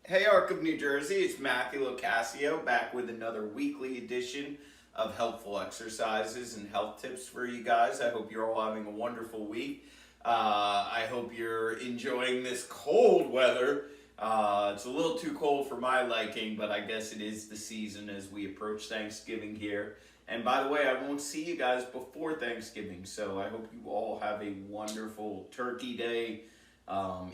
Hey, Arc of New Jersey, it's Matthew Locascio back with another weekly edition of helpful exercises and health tips for you guys. I hope you're all having a wonderful week. I hope you're enjoying this cold weather. It's a little too cold for my liking, but I guess it is the season as we approach Thanksgiving here. And by the way, I won't see you guys before Thanksgiving, so I hope you all have a wonderful turkey day.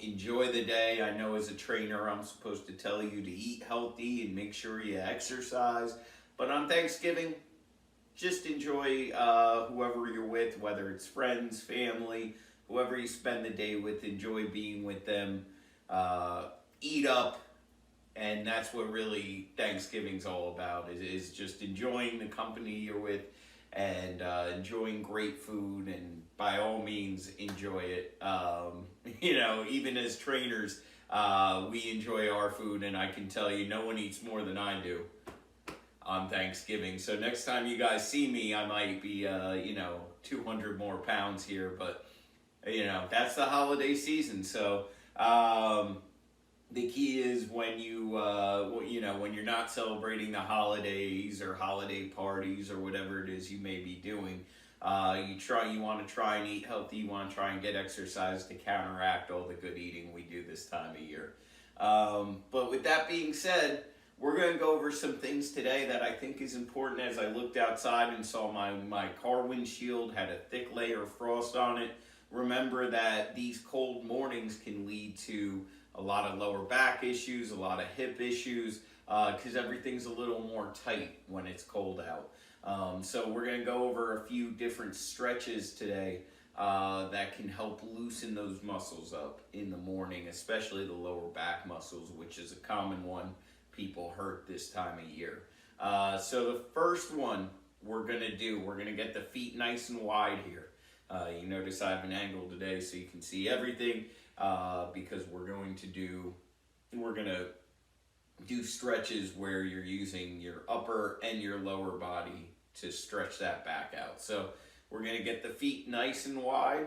Enjoy the day. I know as a trainer I'm supposed to tell you to eat healthy and make sure you exercise. But on Thanksgiving, just enjoy whoever you're with, whether it's friends, family, whoever you spend the day with. Enjoy being with them. Eat up. And that's what really Thanksgiving's all about, is just enjoying the company you're with and enjoying great food, and by all means enjoy it. Even as trainers, we enjoy our food, and I can tell you no one eats more than I do on Thanksgiving. So next time you guys see me, I might be 200 more pounds here, but that's the holiday season. So the key is when when you're not celebrating the holidays or holiday parties or whatever it is you may be doing, you want to try and eat healthy. You want to try and get exercise to counteract all the good eating we do this time of year. But with that being said, we're going to go over some things today that I think is important. As I looked outside and saw my car windshield had a thick layer of frost on it. Remember that these cold mornings can lead to a lot of lower back issues, a lot of hip issues, because everything's a little more tight when it's cold out. So we're going to go over a few different stretches today that can help loosen those muscles up in the morning, especially the lower back muscles, which is a common one people hurt this time of year. So the first one we're going to get the feet nice and wide here. You notice I have an angle today so you can see everything, because we're going to do stretches where you're using your upper and your lower body to stretch that back out. So we're going to get the feet nice and wide,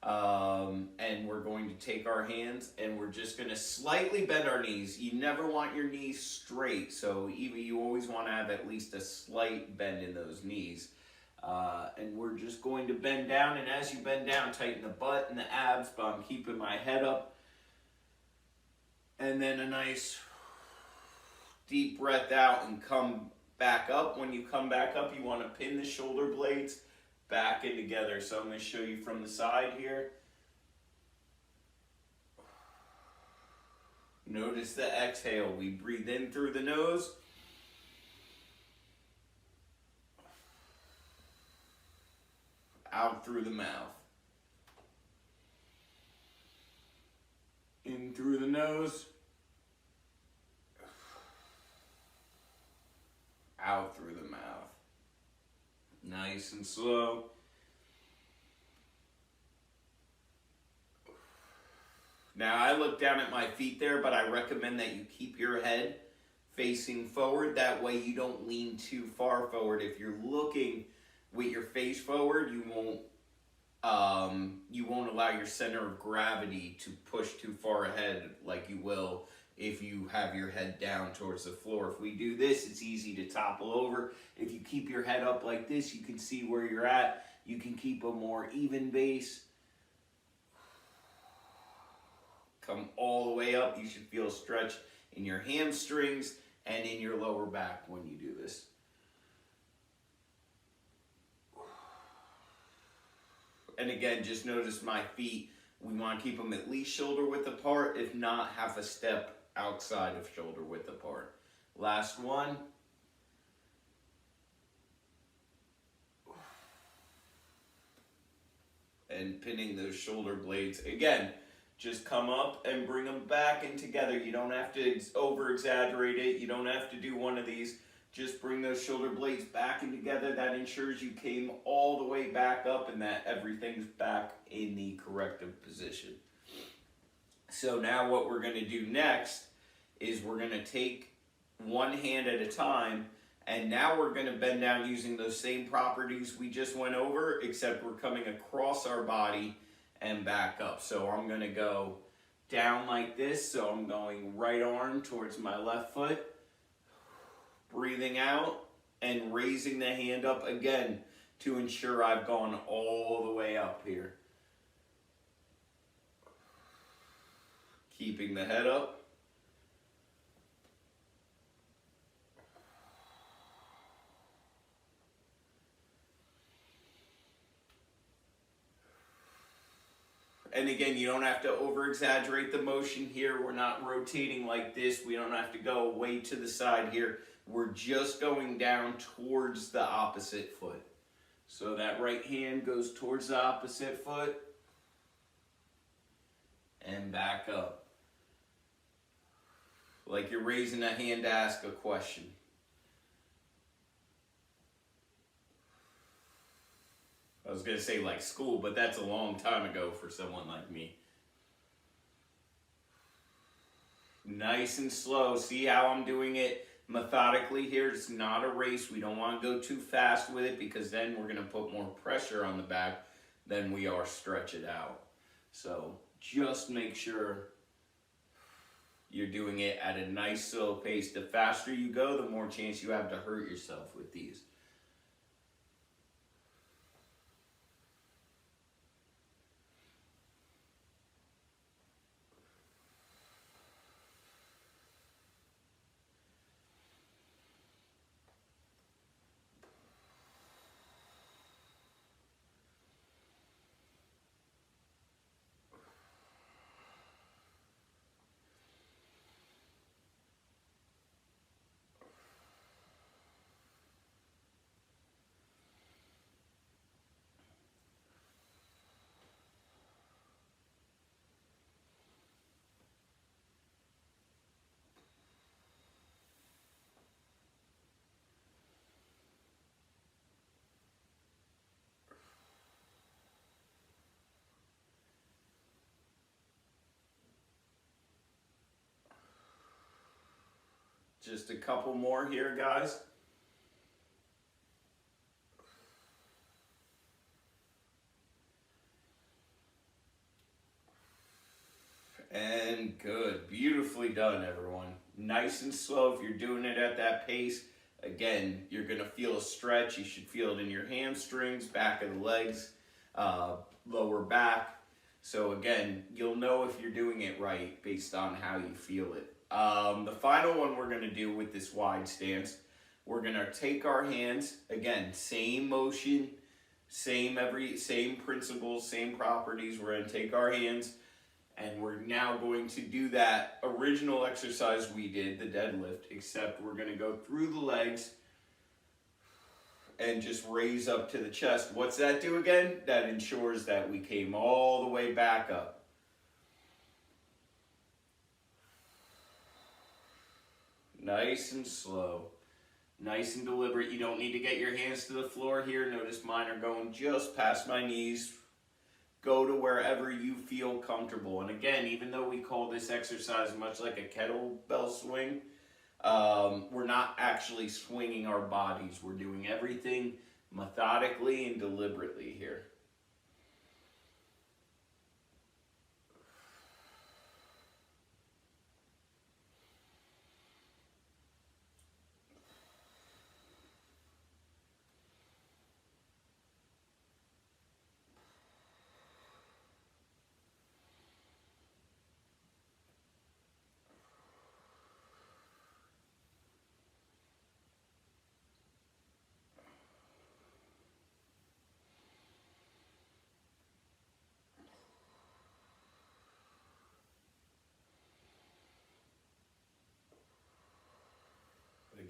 and we're going to take our hands and we're just going to slightly bend our knees. You never want your knees straight, so you always want to have at least a slight bend in those knees. And we're just going to bend down, and as you bend down, tighten the butt and the abs, but I'm keeping my head up. And then a nice deep breath out and come back up. When you come back up, you want to pin the shoulder blades back in together. So I'm going to show you from the side here. Notice the exhale. We breathe in through the nose. Out through the mouth. In through the nose. Out through the mouth. Nice and slow. Now I look down at my feet there, but I recommend that you keep your head facing forward. That way you don't lean too far forward. If you're looking with your face forward, you won't allow your center of gravity to push too far ahead like you will if you have your head down towards the floor. If we do this, it's easy to topple over. If you keep your head up like this, you can see where you're at. You can keep a more even base. Come all the way up. You should feel a stretch in your hamstrings and in your lower back when you do this. And again, just notice my feet. We want to keep them at least shoulder width apart, if not half a step outside of shoulder width apart. Last one. And pinning those shoulder blades. Again, just come up and bring them back in together. You don't have to over-exaggerate it. You don't have to do one of these. Just bring those shoulder blades back in together. That ensures you came all the way back up and that everything's back in the corrective position. So now what we're going to do next is we're going to take one hand at a time, and now we're going to bend down using those same properties we just went over, except we're coming across our body and back up. So I'm going to go down like this. So I'm going right arm towards my left foot, breathing out and raising the hand up again to ensure I've gone all the way up here. Keeping the head up. And again, you don't have to over-exaggerate the motion here. We're not rotating like this. We don't have to go way to the side here. We're just going down towards the opposite foot. So that right hand goes towards the opposite foot and back up. Like you're raising a hand to ask a question. I was going to say like school, but that's a long time ago for someone like me. Nice and slow. See how I'm doing it methodically here? It's not a race. We don't want to go too fast with it because then we're going to put more pressure on the back than we are stretch it out. So just make sure you're doing it at a nice slow pace. The faster you go, the more chance you have to hurt yourself with these. Just a couple more here, guys. And good. Beautifully done, everyone. Nice and slow. If you're doing it at that pace, again, you're going to feel a stretch. You should feel it in your hamstrings, back of the legs, lower back. So again, you'll know if you're doing it right based on how you feel it. The final one we're going to do with this wide stance, we're going to take our hands, again, same motion, same principles, same properties. We're going to take our hands and we're now going to do that original exercise we did, the deadlift, except we're going to go through the legs and just raise up to the chest. What's that do again? That ensures that we came all the way back up. Nice and slow, nice and deliberate. You don't need to get your hands to the floor here. Notice mine are going just past my knees. Go to wherever you feel comfortable. And again, even though we call this exercise much like a kettlebell swing, we're not actually swinging our bodies. We're doing everything methodically and deliberately here.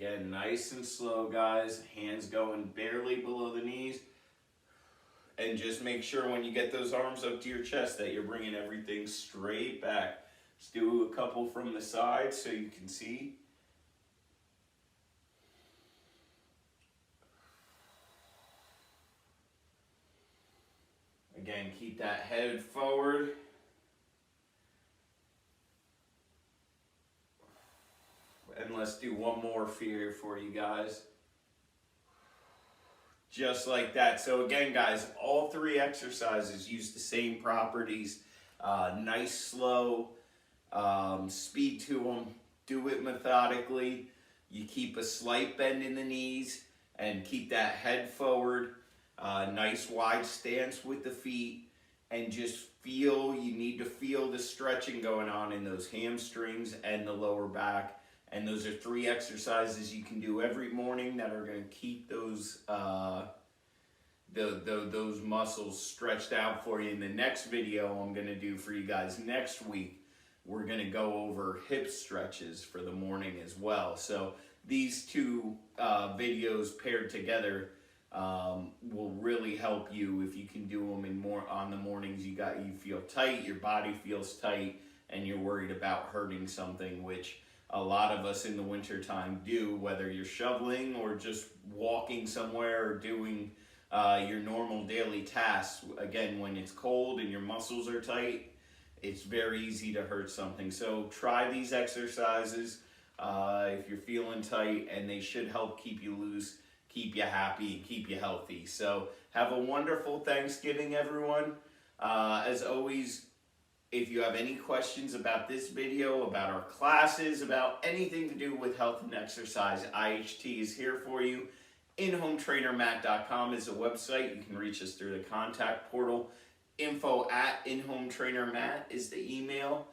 Again, nice and slow, guys. Hands going barely below the knees. And just make sure when you get those arms up to your chest that you're bringing everything straight back. Let's do a couple from the side so you can see. Again, keep that head forward. And let's do one more here for you guys. Just like that. So again, guys, all three exercises use the same properties. Nice, slow, speed to them. Do it methodically. You keep a slight bend in the knees and keep that head forward. Nice wide stance with the feet, and just feel, you need to feel the stretching going on in those hamstrings and the lower back. And those are 3 exercises you can do every morning that are going to keep those those muscles stretched out for you. In the next video I'm going to do for you guys next week, we're going to go over hip stretches for the morning as well. So these 2 videos paired together will really help you if you can do them on the mornings. You feel tight, your body feels tight, and you're worried about hurting something, which a lot of us in the winter time do, whether you're shoveling or just walking somewhere or doing your normal daily tasks. Again, when it's cold and your muscles are tight, it's very easy to hurt something. So try these exercises if you're feeling tight, and they should help keep you loose, keep you happy, and keep you healthy. So have a wonderful Thanksgiving, everyone. As always, if you have any questions about this video, about our classes, about anything to do with health and exercise, IHT is here for you. InHomeTrainerMatt.com is a website. You can reach us through the contact portal. info@InHomeTrainerMatt is the email.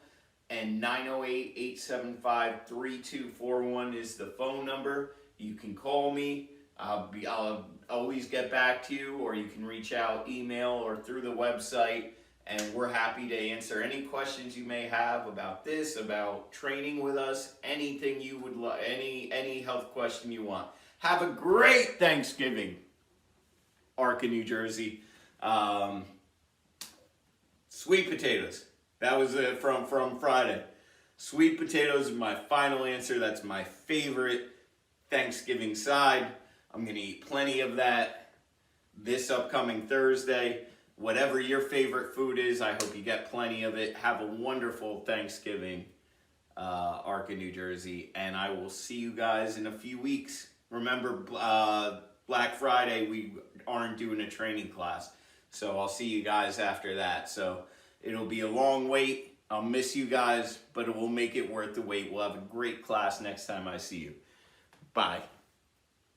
And 908-875-3241 is the phone number. You can call me. I'll always get back to you, or you can reach out, email, or through the website. And we're happy to answer any questions you may have about this, about training with us, anything you would like, any health question you want. Have a great Thanksgiving, Arca, New Jersey. Sweet potatoes. That was it from Friday. Sweet potatoes is my final answer. That's my favorite Thanksgiving side. I'm going to eat plenty of that this upcoming Thursday. Whatever your favorite food is, I hope you get plenty of it. Have a wonderful Thanksgiving, Arca, New Jersey. And I will see you guys in a few weeks. Remember, Black Friday, we aren't doing a training class. So I'll see you guys after that. So it'll be a long wait. I'll miss you guys, but it will make it worth the wait. We'll have a great class next time I see you. Bye.